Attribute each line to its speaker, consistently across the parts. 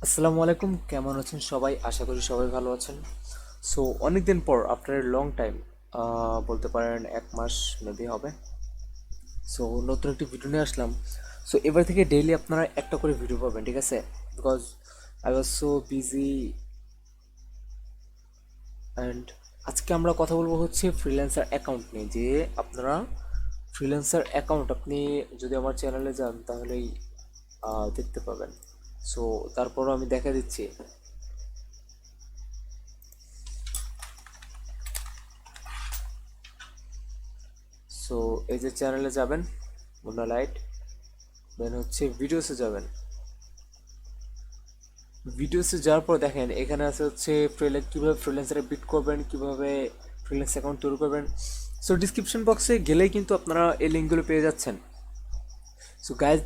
Speaker 1: আসসালামু আলাইকুম, কেমন আছেন সবাই? আশা করি সবাই ভালো আছেন। সো অনেকদিন পর আফটার এ লং টাইম, বলতে পারেন 1 মাস মেবি হবে। সো নতুন একটি ভিডিও নিয়ে আসলাম। সো এবার থেকে ডেইলি আপনারা একটা করে ভিডিও পাবেন, ঠিক আছে? Because I was so busy. And আজকে আমরা কথা বলবো হচ্ছে ফ্রিল্যান্সার অ্যাকাউন্ট নিয়ে, যে আপনারা ফ্রিল্যান্সার অ্যাকাউন্ট আপনি যদি আমার চ্যানেলে যান তাহলেই দেখতে পাবেন। সো তারপরও আমি দেখা দিচ্ছি। সো এই যে চ্যানেলে যাবেন, মুন্না লাইট, দেন হচ্ছে ভিডিওসে যাবেন। ভিডিওসে যাওয়ার পর দেখেন এখানে আছে হচ্ছে কীভাবে ফ্রিল্যান্সারে বিট করবেন, কীভাবে ফ্রিল্যান্স অ্যাকাউন্ট তৈরি করবেন। সো ডিসক্রিপশন বক্সে গেলেই কিন্তু আপনারা এই লিঙ্কগুলো পেয়ে যাচ্ছেন। সো গাইজ,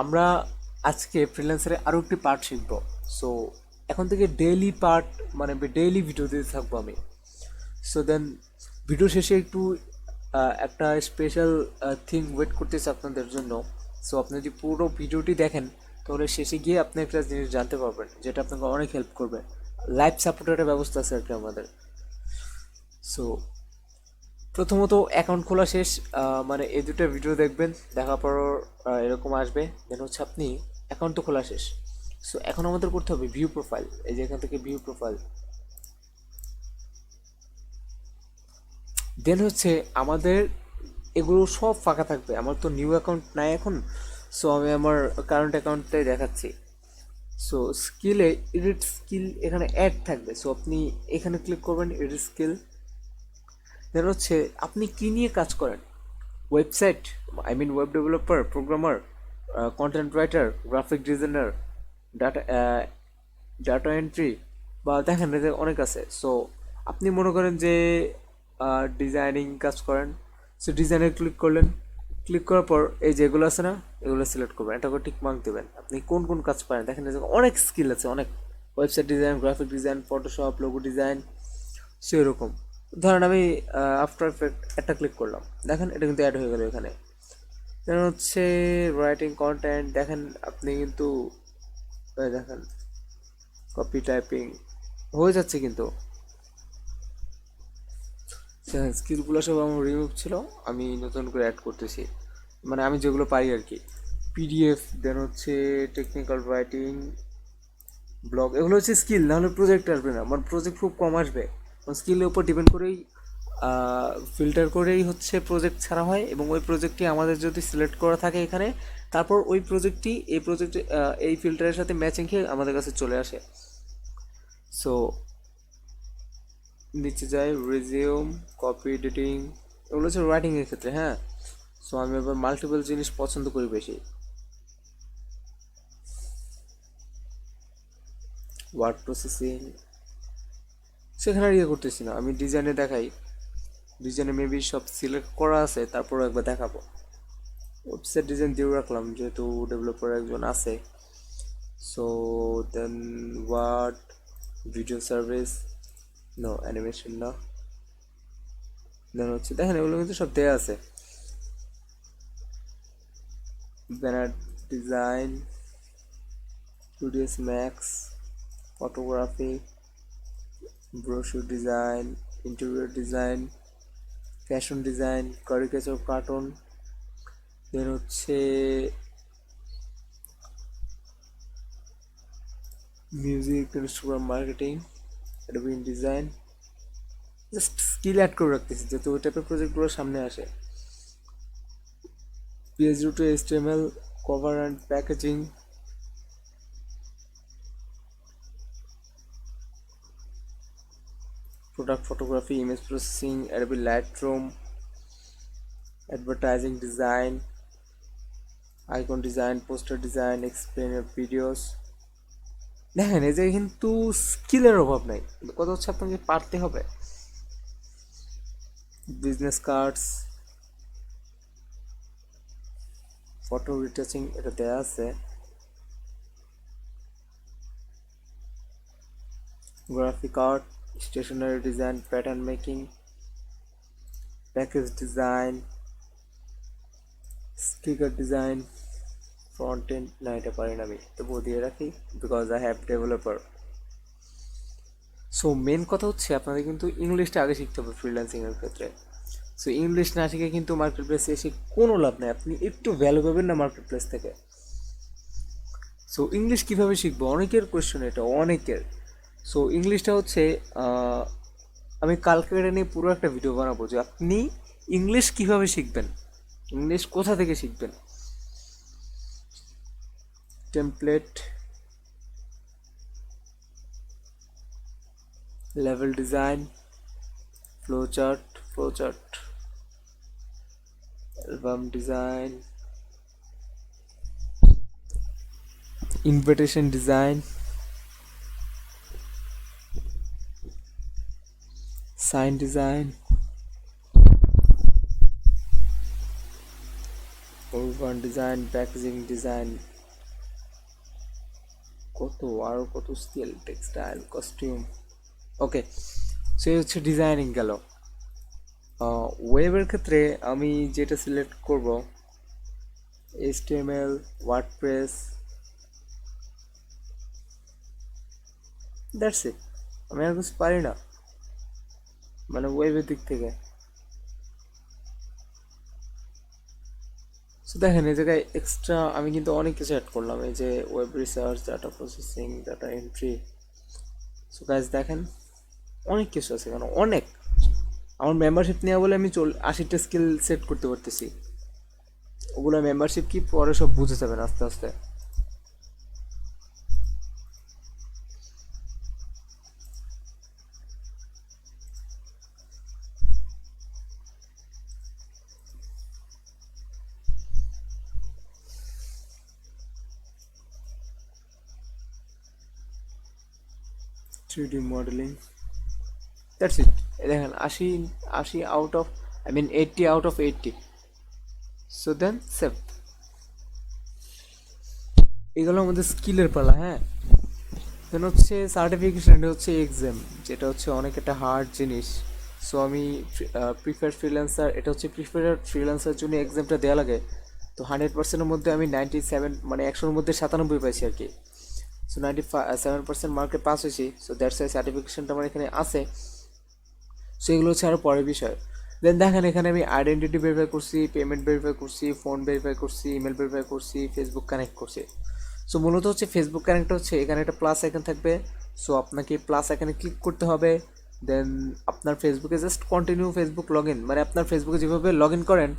Speaker 1: আমরা আজকে ফ্রিল্যান্সারে আরও একটি পার্ট শিখব। সো এখন থেকে ডেইলি পার্ট, মানে ডেইলি ভিডিও দিতে থাকবো আমি। সো দেন ভিডিও শেষে একটু একটা স্পেশাল থিং ওয়েট করতেছে আপনাদের জন্য। সো আপনি যদি পুরো ভিডিওটি দেখেন তাহলে শেষে গিয়ে আপনি একটা জিনিস জানতে পারবেন, যেটা আপনাকে অনেক হেল্প করবে। লাইভ সাপোর্টের একটা ব্যবস্থা আছে আর কি আমাদের। সো প্রথমত অ্যাকাউন্ট খোলা শেষ, মানে এই দুটো ভিডিও দেখবেন, দেখার পর এরকম আসবে। দেন হচ্ছে আপনি অ্যাকাউন্ট তো খোলা শেষ। সো এখন আমাদের করতে হবে ভিউ প্রোফাইল। এই যে এখান থেকে ভিউ প্রোফাইল, দেন হচ্ছে আমাদের এগুলো সব ফাঁকা থাকবে। আমার তো নিউ অ্যাকাউন্ট নাই এখন, সো আমি আমার কারেন্ট অ্যাকাউন্টটাই দেখাচ্ছি। সো স্কিলে এডিট স্কিল এখানে অ্যাড থাকবে। সো আপনি এখানে ক্লিক করবেন, এডিট স্কিল। দেন হচ্ছে আপনি কী নিয়ে কাজ করেন, website, I mean web developer, programmer, content writer, graphic designer, data data entry, বা দেখেন এতে অনেক আছে। সো আপনি মনে করেন যে ডিজাইনিং কাজ করেন, সো ডিজাইনে ক্লিক করলেন। ক্লিক করার পর এই যে এগুলো আছে না, এগুলো সিলেক্ট করবেন, এটা করে টিক মার্ক দেবেন। আপনি কোন কোন কাজ পারেন দেখেন, এই যে অনেক স্কিল আছে, অনেক। Website design, graphic design, Photoshop, logo design, so এরকম। ধরেন আমি আফটার এফেক্ট একটা ক্লিক করলাম, দেখেন এটা কিন্তু অ্যাড হয়ে গেল এখানে। দেন হচ্ছে রাইটিং কন্টেন্ট, দেখেন আপনি কিন্তু দেখেন কপি টাইপিং হয়ে যাচ্ছে কিন্তু। স্কিলগুলো সব আমার রিমুভ ছিল, আমি নতুন করে অ্যাড করতেছি, মানে আমি যেগুলো পারি আর কি। পিডিএফ, দেন হচ্ছে টেকনিক্যাল রাইটিং, ব্লগ, এগুলো হচ্ছে স্কিল, নাহলে প্রজেক্ট আসবে না। আমার প্রজেক্ট খুব কম আসবে, স্কিলের উপর ডিপেন্ড করেই ফিল্টার করেই হচ্ছে প্রজেক্ট ছাড়া হয়। এবং ওই প্রজেক্টটি আমাদের যদি সিলেক্ট করা থাকে এখানে, তারপর ওই প্রজেক্টটি এই প্রজেক্টে এই ফিল্টারের সাথে ম্যাচিং খেয়ে আমাদের কাছে চলে আসে। সো নিচে যাই, রেজিউম, কপি এডিটিং, এগুলো হচ্ছে রাইটিংয়ের ক্ষেত্রে, হ্যাঁ। সো আমি এবার মাল্টিপল জিনিস পছন্দ করি বেশি। ওয়ার্ড প্রসেসিং, সেখানে আর ইয়ে করতেছি না, আমি ডিজাইনে দেখাই। ডিজাইনে মেবি সব সিলেক্ট করা আছে, তারপরও একবার দেখাবো। ওয়েবসাইট ডিজাইন দিয়েও রাখলাম যেহেতু ডেভেলপার একজন আছে। So then word, video service, no animation না। দেন হচ্ছে দেখেন এগুলো কিন্তু সব দেয়া আছে। Banner design, two D S max, photography, brochure design, interior design, fashion design, caricature, cartoon, then হচ্ছে music, Instagram marketing, Adobe design. Just skill add করে রাখতেছি যাতে ওই টাইপের প্রজেক্টগুলো সামনে আসে। PHP to HTML, cover and packaging, product photography, image processing, Adobe Lightroom, advertising design, icon design, poster design, explainer videos. দেখেন এই যে কিন্তু স্কিলের অভাব নাই, কিন্তু কথা হচ্ছে আপনাকে পারতে হবে। বিজনেস কার্ডস, ফটো রিটাচিং, এটা দেয়া আছে। Graphic art, stationery design, pattern making, package design, sticker design, front end না, এটা পারি না আমি, তবুও দিয়ে রাখি because I have developer. So main কথা হচ্ছে আপনাদের কিন্তু ইংলিশটা আগে শিখতে হবে ফ্রিল্যান্সিংয়ের ক্ষেত্রে। সো ইংলিশ না শিখে কিন্তু মার্কেট প্লেসে এসে কোনো লাভ নেই, আপনি একটু ভ্যালু পাবেন না মার্কেট প্লেস থেকে। সো ইংলিশ কীভাবে শিখবো, অনেকের কোয়েশ্চেন এটা, অনেকের। সো ইংলিশটা হচ্ছে আমি কালকে এটা নিয়ে পুরো একটা ভিডিও বানাবো যে আপনি ইংলিশ কিভাবে শিখবেন, ইংলিশ কোথা থেকে শিখবেন। Template, level design, flow chart, album design, invitation design, sign design, urban design, packaging design, আরও কত skill, textile, costume. Okay, so এই হচ্ছে ডিজাইনিং গেল। ওয়েবের ক্ষেত্রে আমি যেটা সিলেক্ট করব, HTML, ওয়ার্ডপ্রেস, দ্যাটস ইট। আমি আর কিছু পারি না মানে ওয়েবের দিক থেকে। সো দেখেন এই জায়গায় এক্সট্রা আমি কিন্তু অনেক কিছু অ্যাড করলাম, এই যে web research, data processing, data entry. So guys দেখেন অনেক কিছু আছে, কারণ অনেক আমার মেম্বারশিপ নেওয়া বলে আমি 80টা স্কিল সেট করতে পারতেছি। ওগুলো মেম্বারশিপ কি পরে সব বুঝে যাবেন আস্তে আস্তে। 3D modelling, that's it. দেখেন 80 out of, I mean 80 out of 80। So then save. এগুলো আমাদের স্কিলের পালা, হ্যাঁ। দেন হচ্ছে সার্টিফিকেশন, এটা হচ্ছে এক্সাম, যেটা হচ্ছে অনেক একটা হার্ড জিনিস। সো আমি প্রিফার্ড ফ্রিল্যান্সার, এটা হচ্ছে প্রিফার্ড ফ্রিল্যান্সার জন্য এক্সামটা দেওয়া লাগে। তো 100%-এর মধ্যে আমি 97, মানে 100-এর মধ্যে 97 পাইছি আর কি। সো 97% মার্কে পাস হয়েছি। সো দ্যাটস ওয়াই সার্টিফিকেশনটা আমার এখানে আছে। সো এগুলো হচ্ছে আরও পরের বিষয়। দেন দেখেন এখানে আমি আইডেন্টিটি ভেরিফাই করছি, পেমেন্ট ভেরিফাই করছি, ফোন ভেরিফাই করছি, ইমেল ভেরিফাই করছি, ফেসবুক কানেক্ট করছি। সো মূলত হচ্ছে ফেসবুক কানেক্ট হচ্ছে এখানে একটা প্লাস আইকন থাকবে। সো আপনাকে প্লাস আইকনে ক্লিক করতে হবে। দেন আপনার ফেসবুকে just continue Facebook log in, মানে আপনার ফেসবুকে যেভাবে লগ ইন করেন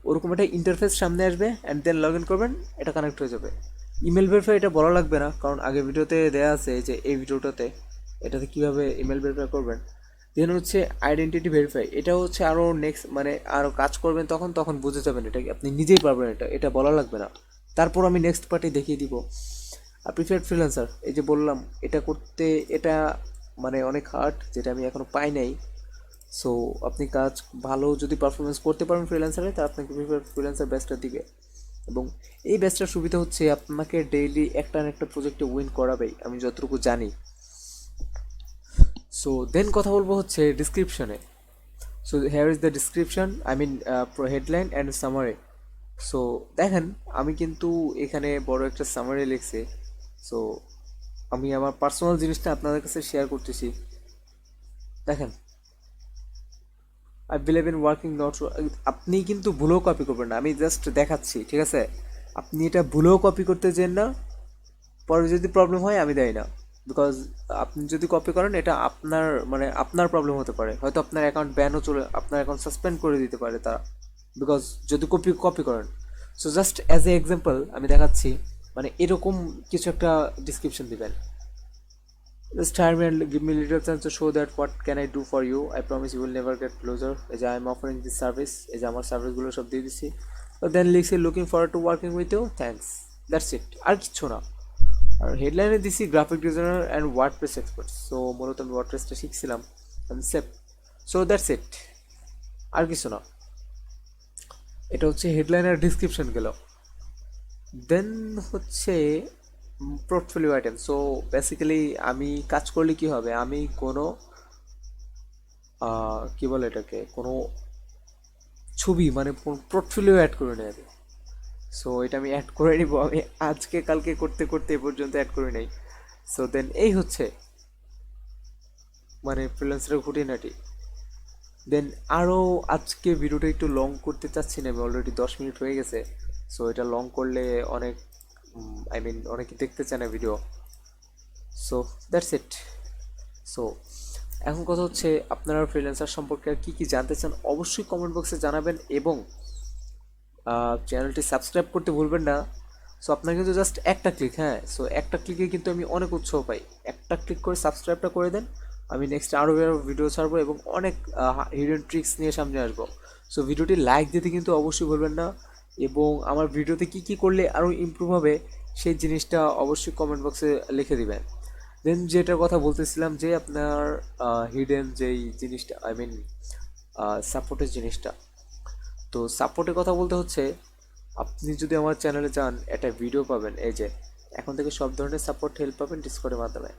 Speaker 1: ওরকম একটা ইন্টারফেস সামনে আসবে, অ্যান্ড দেন লগ ইন করবেন, এটা কানেক্ট হয়ে যাবে। ইমেল ভেরিফাই এটা বলা লাগবে না, কারণ আগে ভিডিওতে দেওয়া আছে যে এই ভিডিওটাতে এটাতে কীভাবে ইমেল ভেরিফাই করবেন। দেন হচ্ছে আইডেন্টিটি ভেরিফাই, এটা হচ্ছে আরও নেক্সট, মানে আরও কাজ করবেন তখন বুঝে যাবেন, এটা আপনি নিজেই পারবেন, এটা বলা লাগবে না। তারপর আমি নেক্সট পার্টি দেখিয়ে দিব। আর প্রিফার্ড ফ্রিল্যান্সার, এই যে বললাম এটা করতে, এটা মানে অনেক হার্ড, যেটা আমি এখনও পাই নাই। সো আপনি কাজ ভালো যদি পারফরমেন্স করতে পারেন ফ্রিল্যান্সারে, তা আপনাকে প্রিফার্ড ফ্রিল্যান্সার ব্যাচটা দিবে। এবং এই ব্যাচটার সুবিধা হচ্ছে আপনাকে ডেইলি একটা না একটা প্রজেক্টে উইন করাবেই, আমি যতটুকু জানি। সো দেন কথা বলবো হচ্ছে ডিসক্রিপশনে। So here is the description, I mean headline and summary. So দেখেন আমি কিন্তু এখানে বড় একটা সামারি লিখছি। সো আমি আমার পার্সোনাল জিনিসটা আপনাদের কাছে শেয়ার করতেছি। দেখেন, I believe in working not, আপনি কিন্তু ভুলেও কপি করবেন না, আমি জাস্ট দেখাচ্ছি, ঠিক আছে? আপনি এটা ভুলেও কপি করতে যেন না, পরে যদি প্রবলেম হয় আমি দেয় না। বিকজ আপনি যদি কপি করেন এটা আপনার, মানে আপনার প্রবলেম হতে পারে, হয়তো আপনার অ্যাকাউন্ট ব্যানও চলে, আপনার অ্যাকাউন্ট সাসপেন্ড করে দিতে পারে তারা, বিকজ যদি কপি করেন। So just as a example আমি দেখাচ্ছি, মানে এরকম কিছু একটা ডিসক্রিপশন দিবেন। Just hire me and give me little chance to show that what can I do for you. I promise you will never get closer. এই যে I am offering this service, এই যে আমার সার্ভিসগুলো সব দিয়ে দিচ্ছি। তো দেন লিখছি looking forward to working with you, thanks, that's it, আর কিচ্ছু না। আর হেডলাইনে দিছি graphic designer and WordPress expert. So মূলত আমি ওয়ার্ডপ্রেসটা শিখছিলাম, সেভ। সো দ্যাটস ইট, আর কিছু না। এটা হচ্ছে হেডলাইনের ডিসক্রিপশন গেল। দেন হচ্ছে পোর্টফোলিও আইটেম। সো বেসিক্যালি আমি কাজ করলে কি হবে, আমি কোনো কি বলে এটাকে, কোনো ছবি মানে পোর্টফোলিও অ্যাড করে নেওয়া যায়। সো এটা আমি অ্যাড করে নিব, আমি আজকে কালকে করতে করতে এ পর্যন্ত অ্যাড করে নাই। সো দেন এই হচ্ছে মানে ফ্রিল্যান্সারের খুঁটিনাটি। দেন আরও আজকে ভিডিওটা একটু লং করতে চাচ্ছি না, আমি অলরেডি 10 মিনিট হয়ে গেছে। সো এটা লং করলে অনেক অনেকে দেখতে চায় না video. So that's it. So এখন কথা হচ্ছে, আপনারা ফ্রিল্যান্সার সম্পর্কে আর কী কী জানতে চান অবশ্যই কমেন্ট বক্সে জানাবেন, এবং চ্যানেলটি সাবস্ক্রাইব করতে ভুলবেন না। সো আপনার কিন্তু জাস্ট একটা ক্লিক, হ্যাঁ, সো একটা ক্লিকে কিন্তু আমি অনেক উৎসাহ পাই। একটা ক্লিক করে সাবস্ক্রাইবটা করে দেন, আমি নেক্সট আরও ভিডিও ছাড়বো এবং অনেক হিডেন ট্রিক্স নিয়ে সামনে আসবো। সো ভিডিওটি লাইক দিতে কিন্তু অবশ্যই ভুলবেন না, এবং আমার ভিডিওতে কী কী করলে আরও ইমপ্রুভ হবে সেই জিনিসটা অবশ্যই কমেন্ট বক্সে লিখে দিবেন। দেন যেটার কথা বলতেছিলাম যে আপনার হিডেন যেই জিনিসটা, সাপোর্টের জিনিসটা। তো সাপোর্টের কথা বলতে হচ্ছে, আপনি যদি আমার চ্যানেলে যান একটা ভিডিও পাবেন, এই যে এখন থেকে সব ধরনের সাপোর্ট হেল্প পাবেন ডিসকর্ডের মাধ্যমে।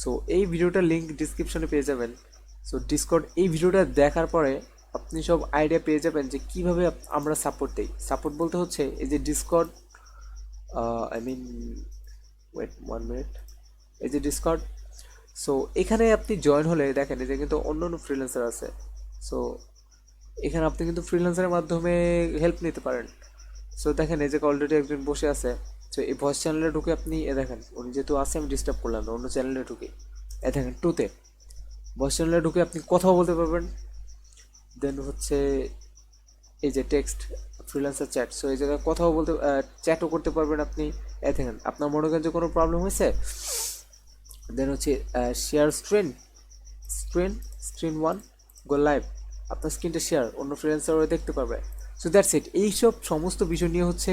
Speaker 1: সো এই ভিডিওটার লিঙ্ক ডিসক্রিপশনে পেয়ে যাবেন। সো ডিসকর্ড, এই ভিডিওটা দেখার পরে আপনি সব আইডিয়া পেয়ে যাবেন যে কীভাবে আমরা সাপোর্ট দিই। সাপোর্ট বলতে হচ্ছে এই যে Discord, I mean wait 1 minute, এই যে ডিসকর্ড। সো এখানে আপনি জয়েন হলে দেখেন এই যে কিন্তু অন্য অন্য ফ্রিল্যান্সার আছে। সো এখানে আপনি কিন্তু ফ্রিল্যান্সারের মাধ্যমে হেল্প নিতে পারেন। সো দেখেন এই যে অলরেডি একজন বসে আছে। সো এই ভয়েস চ্যানেলে ঢুকে আপনি এ দেখেন, উনি যেহেতু আছে আমি ডিস্টার্ব করলাম না, অন্য চ্যানেলে ঢুকে এ দেখেন টুতে ভয়েস চ্যানেলে ঢুকে আপনি কথাও বলতে পারবেন। দেন হচ্ছে এই যে টেক্সট ফ্রিল্যান্সার চ্যাট, সো এই জায়গায় কথাও বলতে, চ্যাটও করতে পারবেন আপনি। এ দেখেন আপনার মনে করেন যে কোনো প্রবলেম হয়েছে, দেন হচ্ছে share screen screen one go live, আপনার স্ক্রিনটা শেয়ার অন্য ফ্রিল্যান্সাররা দেখতে পারবে। সো দ্যাটস ইট। এইসব সমস্ত বিষয় নিয়ে হচ্ছে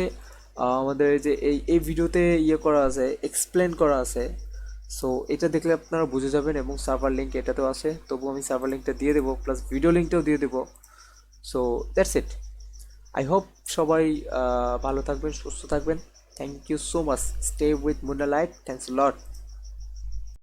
Speaker 1: আমাদের এই যে এই ভিডিওতে ইয়ে করা আছে, এক্সপ্লেন করা আছে। সো এটা দেখলে আপনারা বুঝে যাবেন, এবং সার্ভার লিঙ্ক এটাতেও আছে, তবু আমি সার্ভার লিঙ্কটা দিয়ে দেবো, প্লাস ভিডিও লিঙ্কটাও দিয়ে দেবো। So that's it. I hope সবাই ভালো থাকবেন, সুস্থ থাকবেন। Thank you so much. Stay with Munna light. Thanks lot.